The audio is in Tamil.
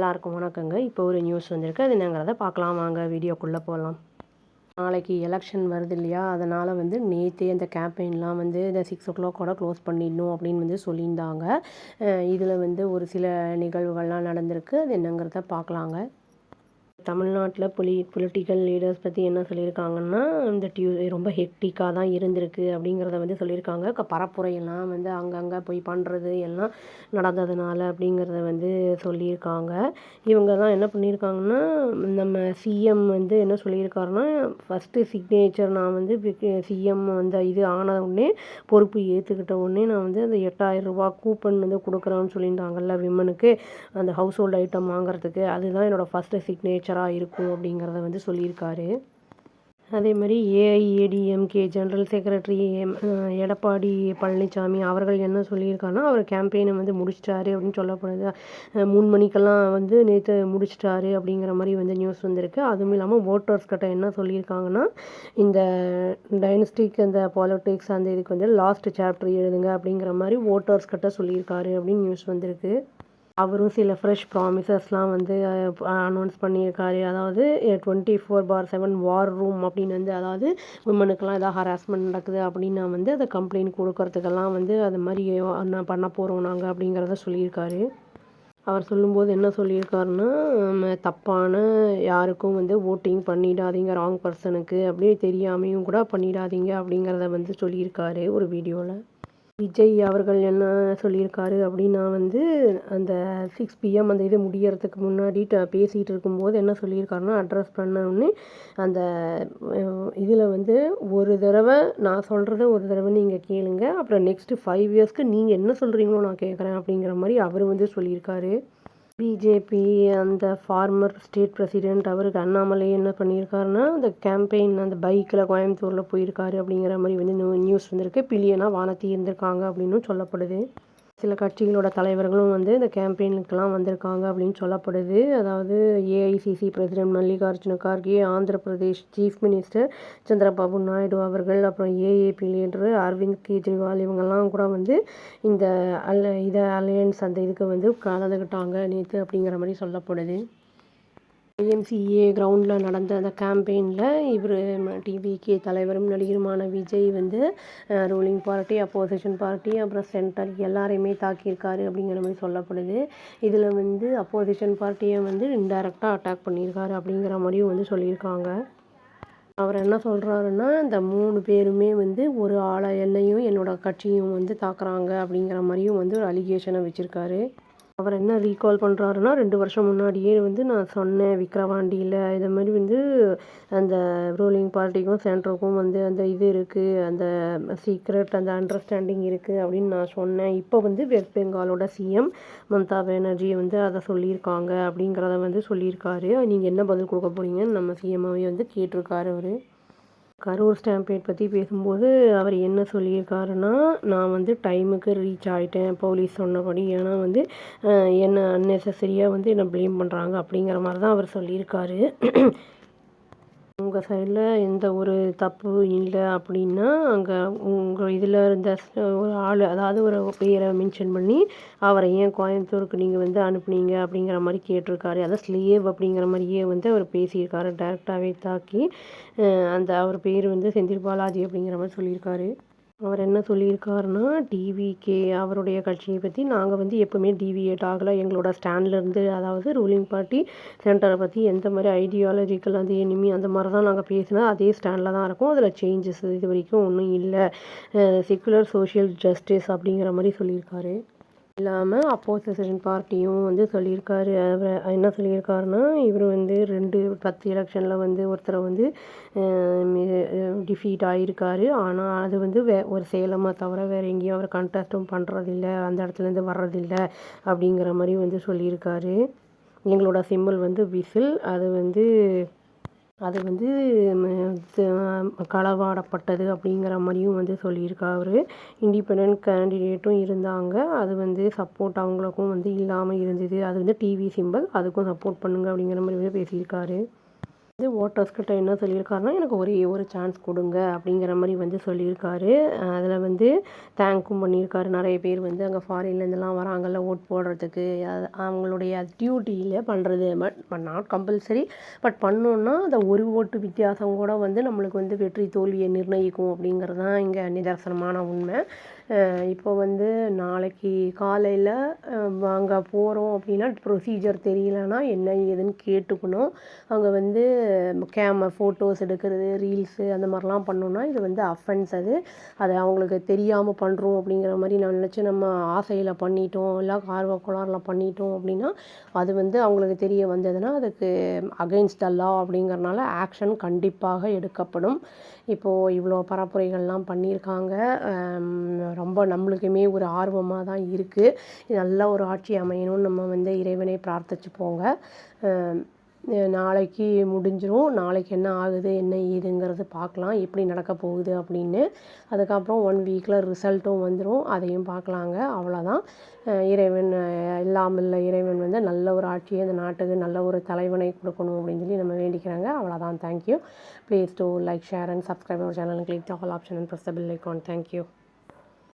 எல்லாருக்கும் வணக்கங்க. இப்போ ஒரு நியூஸ் வந்திருக்கு. அது என்னங்கிறத பார்க்கலாம் வாங்க. வீடியோக்குள்ளே போகலாம். நாளைக்கு எலெக்ஷன் வருது இல்லையா? அதனால் நேற்றே அந்த கேம்பெயின்லாம் இந்த 6 o'clock க்ளோஸ் பண்ணிடணும் அப்படின்னு சொல்லியிருந்தாங்க. இதில் ஒரு சில நிகழ்வுகள்லாம் நடந்திருக்கு. அது என்னங்கிறத பார்க்கலாங்க. தமிழ்நாட்டில் பொலிட்டிக்கல் லீடர்ஸ் பற்றி என்ன சொல்லியிருக்காங்கன்னா, இந்த ரொம்ப ஹெக்டிக்காக தான் இருந்திருக்கு அப்படிங்கிறத சொல்லியிருக்காங்க. பரப்புரையெல்லாம் அங்கங்கே போய் பண்ணுறது எல்லாம் நடந்ததுனால அப்படிங்கிறத சொல்லியிருக்காங்க. இவங்க தான் என்ன பண்ணியிருக்காங்கன்னா, நம்ம சிஎம் என்ன சொல்லியிருக்காருன்னா, ஃபஸ்ட்டு சிக்னேச்சர் நான் சிஎம் இது ஆன உடனே பொறுப்பு ஏற்றுக்கிட்ட உடனே நான் அந்த 8000 ரூபா கூப்பன் கொடுக்குறேன்னு சொல்லியிருந்தாங்கல்ல விமனுக்கு, அந்த ஹவுஸ் ஹோல்டு ஐட்டம் வாங்குறதுக்கு. அதுதான் என்னோடய ஃபஸ்ட்டு சிக்னேச்சராக இருக்கும் அப்படிங்கிறத சொல்லியிருக்காரு. அதே மாதிரி AIADMK general secretary Edappadi Palaniswami அவர்கள் என்ன சொல்லியிருக்காருன்னா, அவர் கேம்பெயினை முடிச்சிட்டாரு அப்படின்னு சொல்லப்படுது. 3 மணிக்கெல்லாம் நேற்று முடிச்சிட்டாரு அப்படிங்கிற மாதிரி நியூஸ் வந்திருக்கு. அதுவும் இல்லாமல் ஓட்டர்ஸ்கிட்ட என்ன சொல்லியிருக்காங்கன்னா, இந்த டைனஸ்டிக் அந்த பாலிட்டிக்ஸ் அந்த இதுக்கு லாஸ்ட் சாப்டர் எழுதுங்க அப்படிங்கிற மாதிரி ஓட்டர்ஸ்கிட்ட சொல்லியிருக்காரு அப்படின்னு நியூஸ் வந்திருக்கு. அவரும் சில ஃப்ரெஷ் ப்ராமிசஸ்லாம் அனௌன்ஸ் பண்ணியிருக்காரு. அதாவது 24/7 வார் ரூம் அப்படின்னு அதாவது விமனுக்கெல்லாம் ஏதாவது ஹராஸ்மெண்ட் நடக்குது அப்படின்னா அதை கம்ப்ளைண்ட் கொடுக்கறதுக்கெல்லாம் அது மாதிரி பண்ண போகிறோம் நாங்கள் அப்படிங்கிறத சொல்லியிருக்காரு. அவர் சொல்லும்போது என்ன சொல்லியிருக்காருன்னா, தப்பான யாருக்கும் ஓட்டிங் பண்ணிடாதீங்க, ராங் பர்சனுக்கு அப்படியே தெரியாமையும் கூட பண்ணிடாதீங்க அப்படிங்கிறத சொல்லியிருக்காரு ஒரு வீடியோவில். விஜய் அவர்கள் என்ன சொல்லியிருக்காரு அப்படின்னா அந்த 6 PM அந்த இது முடியறதுக்கு முன்னாடி பேசிகிட்டு இருக்கும்போது என்ன சொல்லியிருக்காருன்னா, அட்ரஸ் பண்ணோடனே அந்த இதில் ஒரு தடவை நான் சொல்கிறத ஒரு தடவை நீங்கள் கேளுங்க, அப்புறம் நெக்ஸ்ட்டு 5 இயர்ஸ்க்கு நீங்கள் என்ன சொல்கிறீங்களோ நான் கேட்குறேன் அப்படிங்கிற மாதிரி அவர் சொல்லியிருக்காரு. பிஜேபி அந்த ஃபார்மர் ஸ்டேட் பிரசிடெண்ட் அவருக்கு அண்ணாமலை என்ன பண்ணியிருக்காருன்னா, அந்த கேம்பெயின் அந்த பைக்கில் கோயம்புத்தூரில் போயிருக்காரு அப்படிங்கிற மாதிரி நியூஸ் வந்திருக்கு. பில்லியனாக வானத்தி இருந்திருக்காங்க அப்படின்னு சொல்லப்படுது. சில கட்சிகளோட தலைவர்களும் இந்த கேம்பெயினுக்கெல்லாம் வந்திருக்காங்க அப்படின்னு சொல்லப்படுது. அதாவது AICC president Mallikarjuna Kharge, Andhra Pradesh chief minister Chandrababu Naidu அவர்கள், அப்புறம் ஏஏபி லீடரு அரவிந்த் கெஜ்ரிவால் இவங்கெல்லாம் கூட இந்த அலையன்ஸ் அந்த இதுக்கு கலந்துக்கிட்டாங்க நேற்று அப்படிங்கிற மாதிரி சொல்லப்படுது. ஐஎம்சிஏ கிரவுண்டில் நடந்த அந்த கேம்பெயினில் இவர் டிவிகே தலைவரும் நடிகருமான Vijay ruling party, opposition party, அப்புறம் சென்ட்ரல் எல்லாரையுமே தாக்கியிருக்காரு அப்படிங்கிற மாதிரி சொல்லப்படுது. இதில் அப்போசிஷன் பார்ட்டியை இன்டைரக்டாக அட்டாக் பண்ணியிருக்காரு அப்படிங்கிற மாதிரியும் சொல்லியிருக்காங்க. அவர் என்ன சொல்கிறாருன்னா, இந்த 3 பேருமே ஒரு ஆளை என்னையும் என்னோட கட்சியும் தாக்குறாங்க அப்படிங்கிற மாதிரியும் ஒரு அலிகேஷனை வச்சுருக்காரு. அவர் என்ன ரீகால் பண்ணுறாருன்னா, 2 வருஷம் முன்னாடியே நான் சொன்னேன் விக்கிரவாண்டியில் இது மாதிரி அந்த ரூலிங் பார்ட்டிக்கும் சென்ட்ருக்கும் அந்த இது இருக்குது, அந்த சீக்ரெட் அந்த அண்டர்ஸ்டாண்டிங் இருக்குது அப்படின்னு நான் சொன்னேன். இப்போ வெஸ்ட் பெங்காலோட சிஎம் மம்தா பானர்ஜி அதை சொல்லியிருக்காங்க அப்படிங்கிறத சொல்லியிருக்காரு. நீங்கள் என்ன பதில் கொடுக்க போகிறீங்கன்னு நம்ம சிஎம்மாவே கேட்டிருக்காரு அவர். கரூர் ஸ்டாம்பேட் பற்றி பேசும்போது அவர் என்ன சொல்லியிருக்காருன்னா, நான் டைமுக்கு ரீச் ஆகிட்டேன் போலீஸ் சொன்னபடி. ஏன்னா என்ன அன்னெசரியாக என்னை ப்ளேம் பண்ணுறாங்க அப்படிங்கிற மாதிரி தான் அவர் சொல்லியிருக்காரு. உங்கள் சைடில் எந்த ஒரு தப்பு இல்லை அப்படின்னா, அங்கே உங்கள் இதில் இருந்த ஒரு ஆள் அதாவது ஒரு பேரை மென்ஷன் பண்ணி அவரை ஏன் கோயம்புத்தூருக்கு நீங்கள் அனுப்புனீங்க அப்படிங்கிற மாதிரி கேட்டிருக்காரு. அதான் ஸ்லேவ் அப்படிங்கிற மாதிரியே அவர் பேசியிருக்காரு. டைரெக்டாகவே தாக்கி அந்த அவர் பேர் செந்தில் பாலாஜி அப்படிங்கிற மாதிரி சொல்லியிருக்காரு. அவர் என்ன சொல்லியிருக்காருன்னா, டிவிகே அவருடைய கட்சியை பற்றி நாங்கள் எப்போவுமே டிவியேட் ஆகலை. எங்களோட ஸ்டாண்ட்லேருந்து அதாவது ரூலிங் பார்ட்டி சென்டரை பற்றி எந்த மாதிரி ஐடியாலஜிக்கல் அந்த எனிமி அந்த மாதிரி தான் நாங்கள் பேசினா அதே ஸ்டாண்டில் தான் இருக்கும். அதில் சேஞ்சஸ் இது வரைக்கும் ஒன்றும் இல்லை. செக்குலர் சோஷியல் ஜஸ்டிஸ் அப்படிங்கிற மாதிரி சொல்லியிருக்காரு. இல்லாமல் அப்போசிஷன் பார்ட்டியும் சொல்லியிருக்காரு. அவர் என்ன சொல்லியிருக்காருன்னா, இவர் 2010 எலெக்ஷனில் ஒருத்தரை டிஃபீட் ஆகியிருக்காரு. ஆனால் அது ஒரு சேலமாக தவிர வேறு எங்கேயும் அவர் கண்டெஸ்ட்டும் பண்ணுறதில்ல, அந்த இடத்துலேருந்து வர்றதில்ல அப்படிங்கிற மாதிரி சொல்லியிருக்காரு. எங்களோட சிம்பிள் விசில், அது களவாடப்பட்டது அப்படிங்கிற மாதிரியும் சொல்லியிருக்காரு. இண்டிபெண்ட் கேண்டிடேட்டும் இருந்தாங்க, அது சப்போர்ட் அவங்களுக்கும் இல்லாமல் இருந்தது. அது டிவி சிம்பிள், அதுக்கும் சப்போர்ட் பண்ணுங்க அப்படிங்கிற மாதிரி பேசியிருக்காரு. ஓட்டர்ஸ்கிட்ட என்ன சொல்லியிருக்காருன்னா, எனக்கு ஒரே ஒரு சான்ஸ் கொடுங்க அப்படிங்கிற மாதிரி வந்து சொல்லியிருக்காரு. அதில் வந்து தேங்க்கும் பண்ணியிருக்காரு. நிறைய பேர் வந்து அங்கே ஃபாரின்லேருந்துலாம் வராங்கல்ல ஓட் போடுறதுக்கு, அவங்களுடைய டியூட்டியில் பண்ணுறது. But not compulsory. பட் பண்ணோன்னா அந்த ஒரு ஓட்டு வித்தியாசம் கூட வந்து நம்மளுக்கு வந்து வெற்றி தோல்வியை நிர்ணயிக்கும் அப்படிங்கிறது தான் இங்கே நிதர்சனமான உண்மை. இப்போ வந்து நாளைக்கு காலையில் அங்கே போகிறோம் அப்படின்னா ப்ரொசீஜர் தெரியலன்னா என்ன ஏதுன்னு கேட்டுக்கணும். அங்கே வந்து ஃபோட்டோஸ் எடுக்கிறது, ரீல்ஸு அந்த மாதிரிலாம் பண்ணோன்னா இது வந்து அஃபென்ஸ். அது அவங்களுக்கு தெரியாமல் பண்ணுறோம் அப்படிங்கிற மாதிரி நான் நினச்சி நம்ம ஆசையில் பண்ணிட்டோம், இல்லை ஆர்வ கோளாறில் பண்ணிட்டோம் அப்படின்னா அது வந்து அவங்களுக்கு தெரிய வந்ததுன்னா அதுக்கு அகெயின்ஸ்ட் த லா அப்படிங்கிறனால ஆக்ஷன் கண்டிப்பாக எடுக்கப்படும். இப்போது இவ்வளோ பரப்புரைகள்லாம் பண்ணியிருக்காங்க. ரொம்ப நம்மளுக்குமே ஒரு ஆர்வமாக தான் இருக்குது. நல்ல ஒரு ஆட்சி அமையணும்னு நம்ம வந்து இறைவனை பிரார்த்திச்சுப்போங்க. நாளைக்கு முடிஞ்சிடும். நாளைக்கு என்ன ஆகுது என்ன ஏதுங்கிறது பார்க்கலாம், எப்படி நடக்க போகுது அப்படின்னு. அதுக்கப்புறம் 1 வீக்கில் ரிசல்ட்டும் வந்துடும், அதையும் பார்க்கலாங்க. அவ்வளோதான். இறைவன் எல்லாம் இல்லை இறைவன் வந்து நல்ல ஒரு ஆட்சியை இந்த நாட்டுக்கு நல்ல ஒரு தலைவனை கொடுக்கணும் அப்படின்னு சொல்லி நம்ம வேண்டிக்கிறாங்க. அவ்வளோதான். Thank you. Please to like, share and subscribe our channel, click the all option and press the bell icon. Thank you.